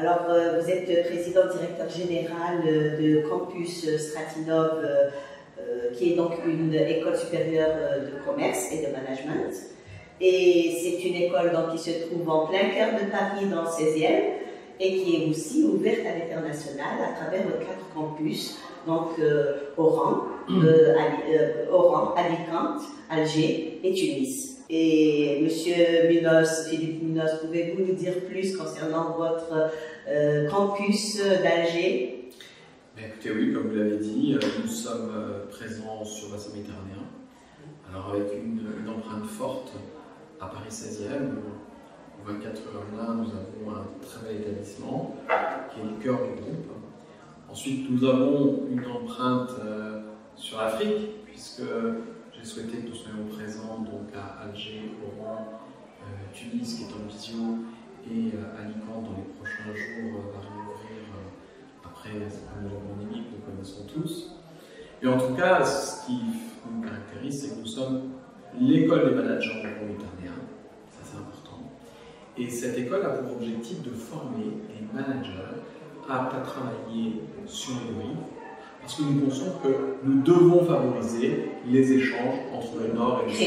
Alors, vous êtes président directeur général de Campus Stratinov, qui est donc une école supérieure de commerce et de management. Et c'est une école donc, qui se trouve en plein cœur de Paris, dans le 16e, et qui est aussi ouverte à l'international à travers 4 campus, donc Oran, Alicante, Alger et Tunis. Et Monsieur Munoz, Philippe Munoz, pouvez-vous nous dire plus concernant votre campus d'Alger? Écoutez, oui, comme vous l'avez dit, nous sommes présents sur le bassin méditerranéen. Alors avec une empreinte forte à Paris 16e, où 24 heures là, nous avons un très bel établissement qui est le cœur du groupe. Ensuite, nous avons une empreinte sur l'Afrique, puisque j'ai souhaité que nous soyons présents donc à Alger, Oran, Tunis qui est en visio, et Alicante dans les prochains jours va réouvrir après cette première pandémie que nous connaissons tous. Et en tout cas, ce qui nous caractérise, c'est que nous sommes l'école des managers méditerranéens, ça c'est important. Et cette école a pour objectif de former les managers aptes à travailler sur les rives, parce que nous pensons que nous devons favoriser les échanges entre le Nord et le Sud,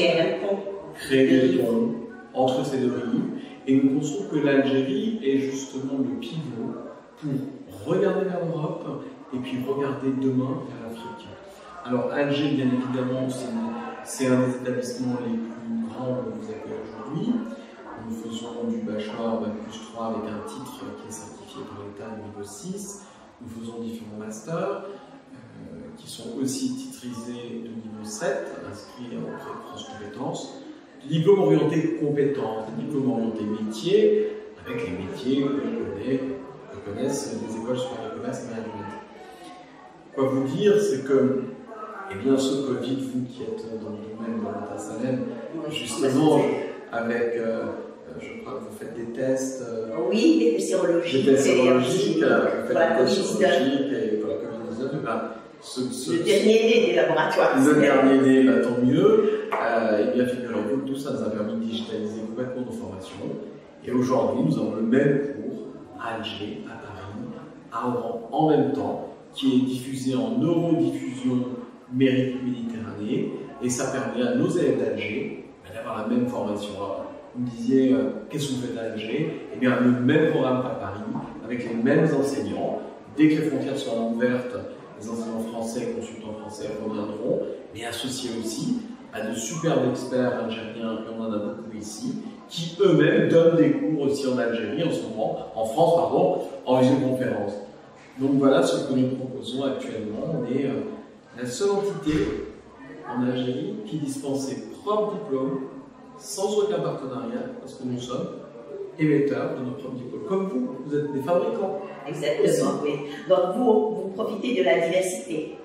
créer des ponts entre ces deux rives, et nous pensons que l'Algérie est justement le pivot pour regarder vers l'Europe et puis regarder demain vers l'Afrique. Alors Alger, bien évidemment, c'est un des établissements les plus grands que vous avez aujourd'hui. Nous faisons du bachelor Bac+3 avec un titre qui est certifié par l'État de niveau 6. Nous faisons différents masters qui sont aussi titrisés de niveau 7, inscrits auprès de France Compétences. Des diplômes orientés compétences, des diplômes orientés métiers, avec les métiers que connaissent les écoles supérieures de commerce et management. Quoi vous dire, c'est que, eh bien, ce Covid, vous qui êtes dans le domaine de l'État Salem, justement, avec, je crois que vous faites des tests. Oui, des tests sérologiques. Des tests sérologiques, vous faites des tests sérologiques et pour la Covid-19, le dernier né des laboratoires. Le dernier né, bah, tant mieux. Et bien, figurez-vous que tout ça nous a permis de digitaliser complètement nos formations. Et aujourd'hui, nous avons le même cours à Alger, à Paris, à Oran, en même temps, qui est diffusé en eurodiffusion Mérite Méditerranée. Et ça permet à nos élèves d'Alger d'avoir la même formation. Alors, vous me disiez, qu'est-ce que vous faites à Alger? Eh bien, le même programme qu'à Paris, avec les mêmes enseignants. Dès que les frontières seront ouvertes, les enseignants français, consultants français reviendront, mais associés aussi à de superbes experts algériens, et on en a beaucoup ici, qui eux-mêmes donnent des cours aussi en Algérie en ce moment, en France, pardon, en visioconférence. Donc voilà ce que nous proposons actuellement. On est la seule entité en Algérie qui dispense ses propres diplômes sans aucun partenariat, parce que nous sommes émetteurs de nos propres diplômes. Comme vous êtes des fabricants. Exactement, oui. Donc vous profitez de la diversité.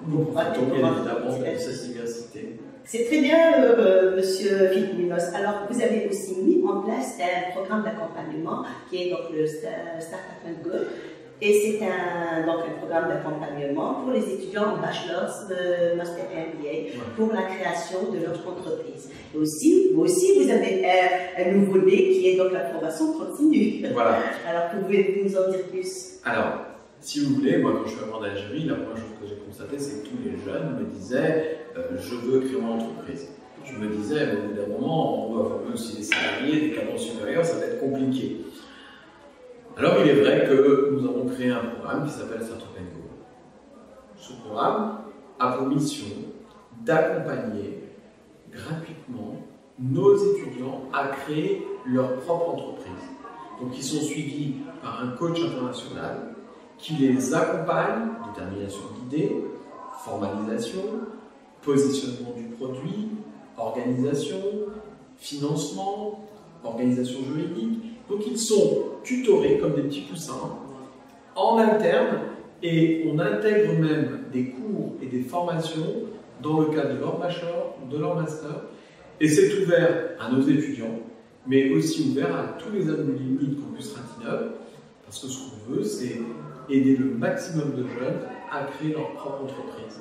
Nous profitons bien évidemment de cette diversité. C'est très bien, Monsieur Philippe Munoz. Alors, vous avez aussi mis en place un programme d'accompagnement qui est donc le Startup and Go. Et c'est donc un programme d'accompagnement pour les étudiants en bachelor, master et MBA pour la création de leur entreprise. Et aussi, vous avez un nouveau-né qui est donc la formation continue. Voilà. Alors, pouvez-vous nous en dire plus? Alors, si vous voulez, moi quand je suis arrivé en Algérie, la première chose que j'ai constatée, c'est que tous les jeunes me disaient je veux créer mon entreprise. Je me disais, au bout d'un moment, on doit former aussi des salariés, des cadres supérieurs, ça va être compliqué. Alors il est vrai que nous avons créé un programme qui s'appelle Startup & Go. Ce programme a pour mission d'accompagner gratuitement nos étudiants à créer leur propre entreprise. Donc ils sont suivis par un coach international qui les accompagne, détermination d'idées, formalisation, positionnement du produit, organisation, financement, organisation juridique. Donc ils sont tutorés comme des petits poussins en interne et on intègre même des cours et des formations dans le cadre de leur bachelor, de leur master. Et c'est ouvert à nos étudiants, mais aussi ouvert à tous les alumni de Campus Stratinov, parce que ce qu'on veut, c'est aider le maximum de jeunes à créer leur propre entreprise.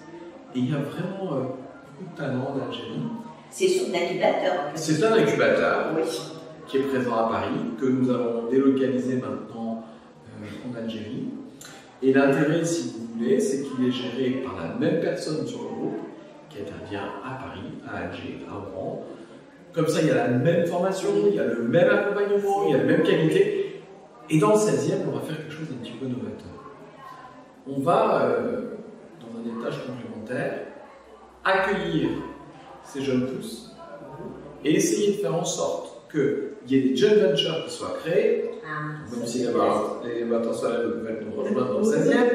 Et il y a vraiment beaucoup de talents en Algérie. C'est sur l'incubateur. C'est un incubateur oui. Qui est présent à Paris, que nous allons délocaliser maintenant en Algérie. Et l'intérêt, si vous voulez, c'est qu'il est géré par la même personne sur le groupe, qui intervient à Paris, à Alger, à Oran. Comme ça, il y a la même formation, il y a le même accompagnement, il y a la même qualité. Et dans le 16e, on va faire quelque chose d'un petit peu novateur. On va, dans un des tâches complémentaires, accueillir ces jeunes pousses et essayer de faire en sorte qu'il y ait des joint ventures qui soient créés. Même si les bateaux solaires veulent nous rejoindre dans le 16e,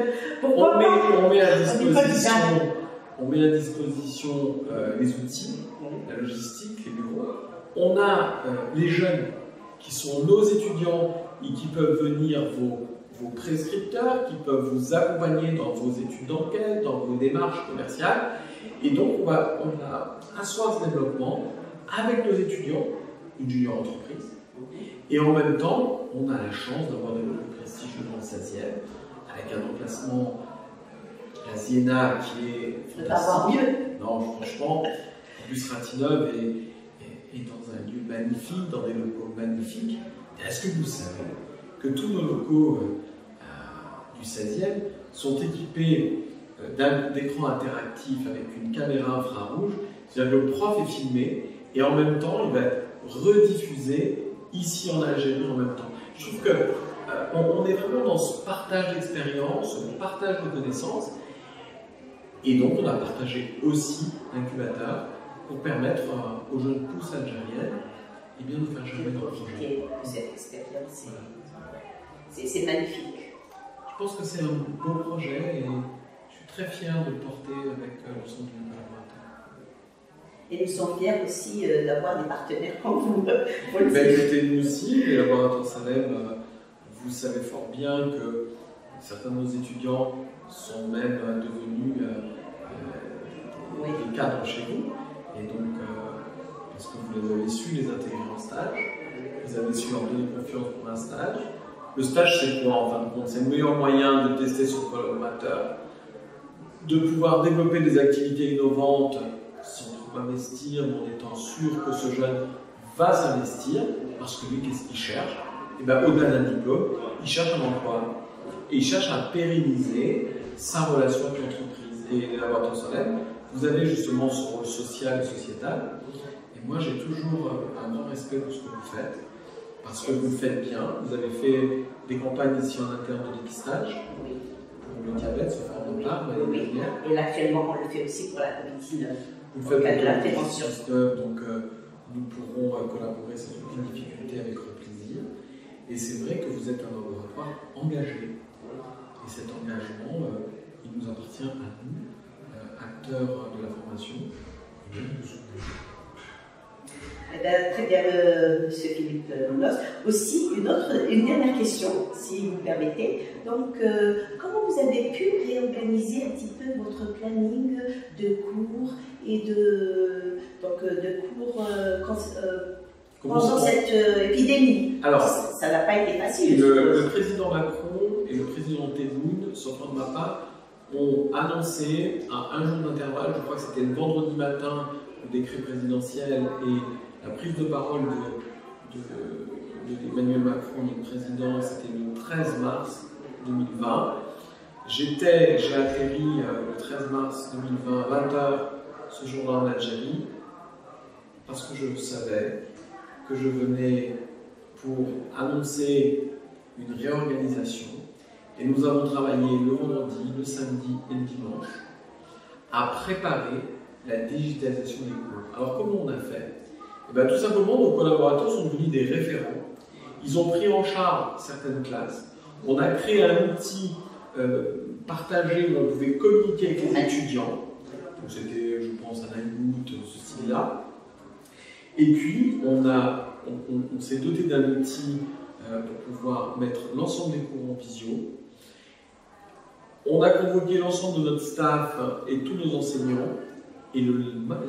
on met à disposition les outils, la logistique, les bureaux. On a les jeunes qui sont nos étudiants et qui peuvent venir vos prescripteurs, qui peuvent vous accompagner dans vos études d'enquête, dans vos démarches commerciales. Et donc, on va asseoir ce développement avec nos étudiants, une junior entreprise. Et en même temps, on a la chance d'avoir des locaux prestigieux dans le 16e, avec un emplacement, la Siena, qui est fantastique. Non, franchement, en plus Ratinov est dans un lieu magnifique, dans des locaux magnifiques. Est-ce que vous savez que tous nos locaux du 16e sont équipés d'écrans interactifs avec une caméra infrarouge, c'est-à-dire que le prof est filmé et en même temps il va être rediffusé ici en Algérie en même temps. Je trouve qu'on est vraiment dans ce partage d'expérience, ce partage de connaissances, et donc on a partagé aussi l'incubateur pour permettre aux jeunes pousses algériennes de faire germer leur projet. Cette expérience, c'est magnifique. Je pense que c'est un beau projet et je suis très fier de le porter avec l'ensemble de mes collaborateurs. Et nous sommes fiers aussi d'avoir des partenaires comme vous. Écoutez, nous aussi, les laboratoires Salem, vous savez fort bien que certains de nos étudiants sont même devenus des cadres chez vous. Et donc, parce que vous les avez su les intégrer en stage, vous avez su leur donner confiance pour un stage. Le stage, c'est quoi en fin de compte? C'est le meilleur moyen de tester son collaborateur, de pouvoir développer des activités innovantes sans trop investir, mais en étant sûr que ce jeune va s'investir, parce que lui, qu'est-ce qu'il cherche? Et bien, au-delà d'un diplôme, il cherche un emploi. Et il cherche à pérenniser sa relation avec l'entreprise. Et les laboratoires Salem, vous avez justement ce rôle social et sociétal. Et moi, j'ai toujours un grand respect pour ce que vous faites. Parce que vous le faites bien, vous avez fait des campagnes ici en interne de dépistage pour le diabète sous forme de larmes l'année dernière. Et actuellement, on le fait aussi pour la COVID-19. Vous le faites pour la COVID-19, donc nous pourrons collaborer sans aucune difficulté avec plaisir. Et c'est vrai que vous êtes un laboratoire engagé. Et cet engagement, il nous appartient à nous, acteurs de la formation, et de nous soutenir. Eh bien, très bien, Monsieur Philippe Mondos. Aussi, une dernière question, si vous me permettez. Donc, comment vous avez pu réorganiser un petit peu votre planning de cours et de cours pendant cette épidémie? Alors, ça n'a pas été facile. Le président Macron et le président Tebboune, sortant de ma part, ont annoncé à un jour d'intervalle, je crois que c'était le vendredi matin, le décret présidentiel et la prise de parole d'Emmanuel Macron, notre président, c'était le 13 mars 2020. J'ai atterri le 13 mars 2020 à 20h ce jour-là en Algérie parce que je savais que je venais pour annoncer une réorganisation et nous avons travaillé le vendredi, le samedi et le dimanche à préparer la digitalisation des cours. Alors comment on a fait? Eh bien, tout simplement, nos collaborateurs sont devenus des référents. Ils ont pris en charge certaines classes. On a créé un outil partagé où on pouvait communiquer avec les étudiants. Donc c'était, je pense, un Hangout, ce style-là. Et puis, on s'est doté d'un outil pour pouvoir mettre l'ensemble des cours en visio. On a convoqué l'ensemble de notre staff et tous nos enseignants. Et le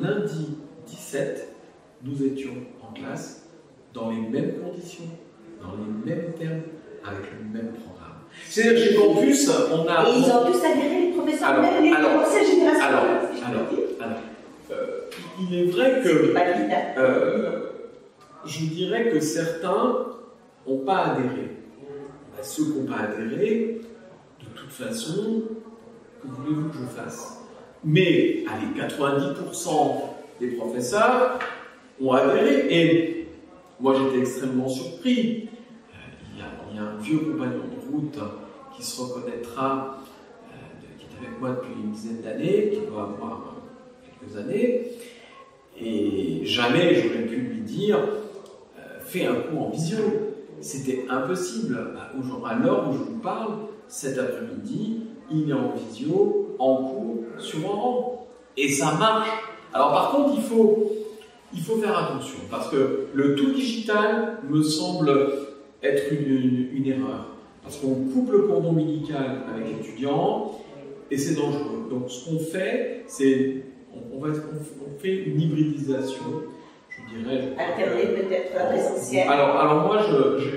lundi 17, nous étions en classe dans les mêmes conditions, dans les mêmes termes, avec le même programme. C'est-à-dire qu'en plus, on a... Et ils ont tous adhéré, les professeurs, même les anciennes générations. Alors, il est vrai que... Je dirais que certains n'ont pas adhéré. ceux qui n'ont pas adhéré, de toute façon, que voulez-vous que je fasse? Mais, allez, 90% des professeurs ont adhéré. Et moi, j'étais extrêmement surpris. Il y a un vieux compagnon de route qui se reconnaîtra, qui est avec moi depuis une dizaine d'années, qui doit avoir quelques années. Et jamais j'aurais pu lui dire fais un cours en visio. C'était impossible. À l'heure où je vous parle, cet après-midi, il est en visio, en cours, sur Oran. Et ça marche. Alors par contre, il faut faire attention, parce que le tout digital me semble être une erreur. Parce qu'on coupe le cordon ombilical avec l'étudiant, et c'est dangereux. Donc ce qu'on fait, c'est on fait une hybridisation, je dirais. Alterner peut-être présentiel. Alors moi,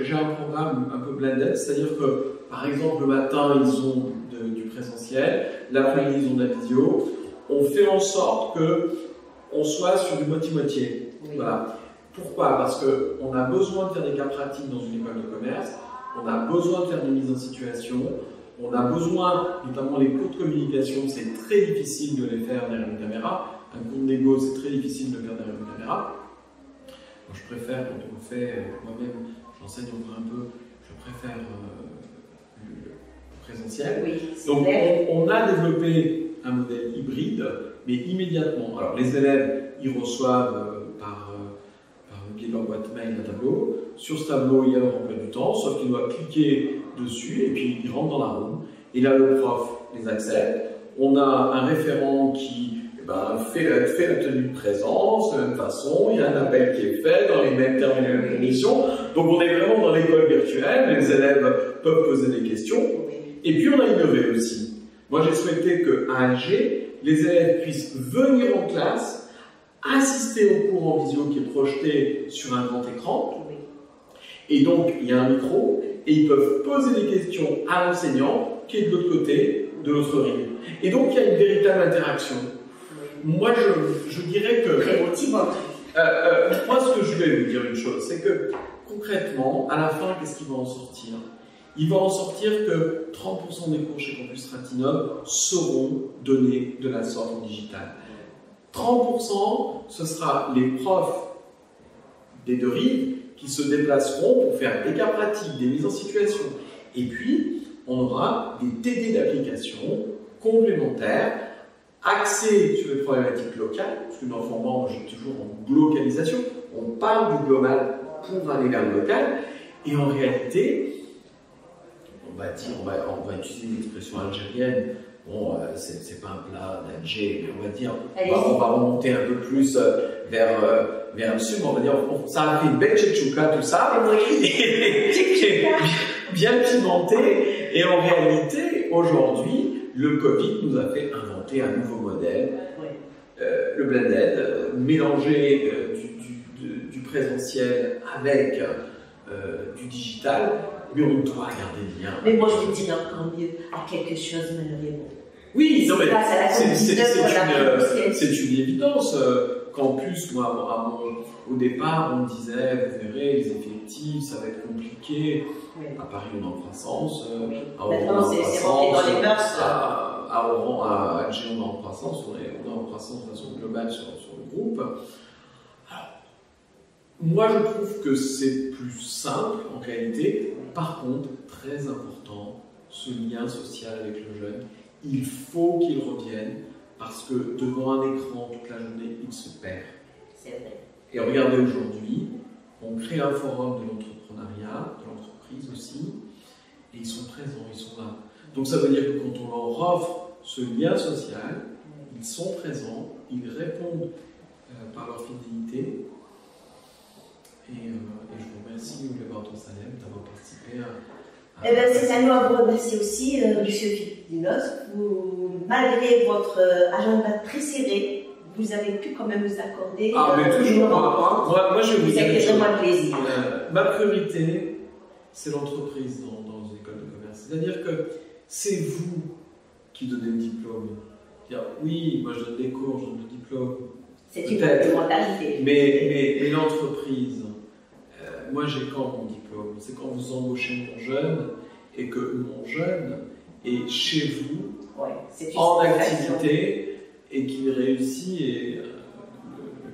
j'ai un programme un peu blended, c'est-à-dire que, par exemple, le matin, ils ont du présentiel, l'après-midi, ils ont de la visio. On fait en sorte qu'on soit sur du moitié-moitié. Oui. Voilà. Pourquoi? Parce qu'on a besoin de faire des cas pratiques dans une école de commerce, on a besoin de faire des mises en situation, on a besoin, notamment les cours de communication, c'est très difficile de les faire derrière une caméra. Un cours de négo, c'est très difficile de le faire derrière une caméra. Moi, je préfère, quand on le fait, moi-même, j'enseigne encore un peu, je préfère le présentiel. Oui, donc, on a développé un modèle hybride, mais immédiatement. Alors, les élèves, ils reçoivent par le biais de leur boîte mail un tableau. Sur ce tableau, il y a leur emploi du temps, sauf qu'ils doivent cliquer dessus et puis ils rentrent dans la room. Et là, le prof les accepte. On a un référent qui fait la tenue de présence de la même façon. Il y a un appel qui est fait dans les mêmes termes et les mêmes conditions. Donc, on est vraiment dans l'école virtuelle. Les élèves peuvent poser des questions. Et puis, on a innové aussi. Moi, j'ai souhaité qu'à Alger, les élèves puissent venir en classe, assister au cours en visio qui est projeté sur un grand écran. Et donc, il y a un micro et ils peuvent poser des questions à l'enseignant qui est de l'autre côté, de l'autre rive. Et donc, il y a une véritable interaction. Moi, je dirais que... Très motivant. Moi, ce que je vais vous dire une chose, c'est que concrètement, à la fin, qu'est-ce qu'il va en sortir? Il va en sortir que 30% des cours chez Campus Ratinov seront donnés de la sorte en digital. 30%, ce sera les profs des deux rives qui se déplaceront pour faire des cas pratiques, des mises en situation. Et puis, on aura des TD d'application complémentaires, axés sur les problématiques locales, parce que dans le format, j'ai toujours en localisation, on parle du global pour aller vers le local, et en réalité, on va utiliser une expression algérienne. Bon, c'est pas un plat d'Alger, mais on va dire, on va remonter un peu plus vers le sud, on va dire, ça a fait une belle tchétchouka, tout ça, bien pimenté, et en réalité, aujourd'hui, le Covid nous a fait inventer un nouveau modèle, le blended, mélanger du présentiel avec du digital, mais on doit garder le lien. Mais moi, je vous dirais encore mieux, à quelque chose malheureusement. Oui, non, mais c'est une évidence. Qu'en plus, moi, au départ, on me disait, vous verrez, les effectifs, ça va être compliqué. Oui. À Paris, on est en croissance. À Oran, maintenant, c'est rentré dans les mœurs. À Oran, à Alger, on est en croissance. On est en croissance de façon globale sur le groupe. Alors, moi, je trouve que c'est plus simple, en réalité. Par contre, très important, ce lien social avec le jeune. Il faut qu'il revienne parce que devant un écran toute la journée, il se perd. C'est vrai. Et regardez aujourd'hui, on crée un forum de l'entrepreneuriat, de l'entreprise aussi, et ils sont présents, ils sont là. Donc ça veut dire que quand on leur offre ce lien social, ils sont présents, ils répondent par leur fidélité. Et je vous remercie, Oulébarton Salem, d'avoir participé à... Eh bien, c'est à nous à vous remercier aussi, M. Fitminos. Malgré votre agenda très serré, vous avez pu quand même nous accorder. Mais toujours. Moi, je vous dis vraiment plaisir. Ma priorité, c'est l'entreprise dans une école de commerce. C'est-à-dire que c'est vous qui donnez le diplôme. Oui, moi je donne des cours, je donne le diplôme. C'est une complémentarité. Mais l'entreprise, moi j'ai quand mon diplôme? C'est quand vous embauchez mon jeune et que mon jeune est chez vous, ouais, en activité, et qu'il réussit, et le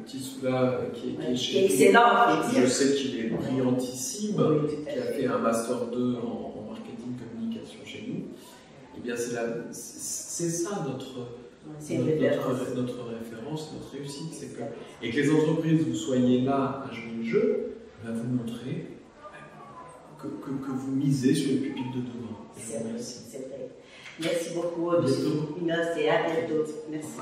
petit Soula qui est chez vous, excellent, je sais qu'il est brillantissime, oui, qui a fait un Master 2 en marketing communication chez nous. Eh bien, c'est ça notre référence, notre réussite, c'est que, et que les entreprises, vous soyez là à jouer le jeu, va vous montrer que vous misez sur les pupilles de demain. C'est vrai. Merci beaucoup, M. Minos, et à bientôt. Merci.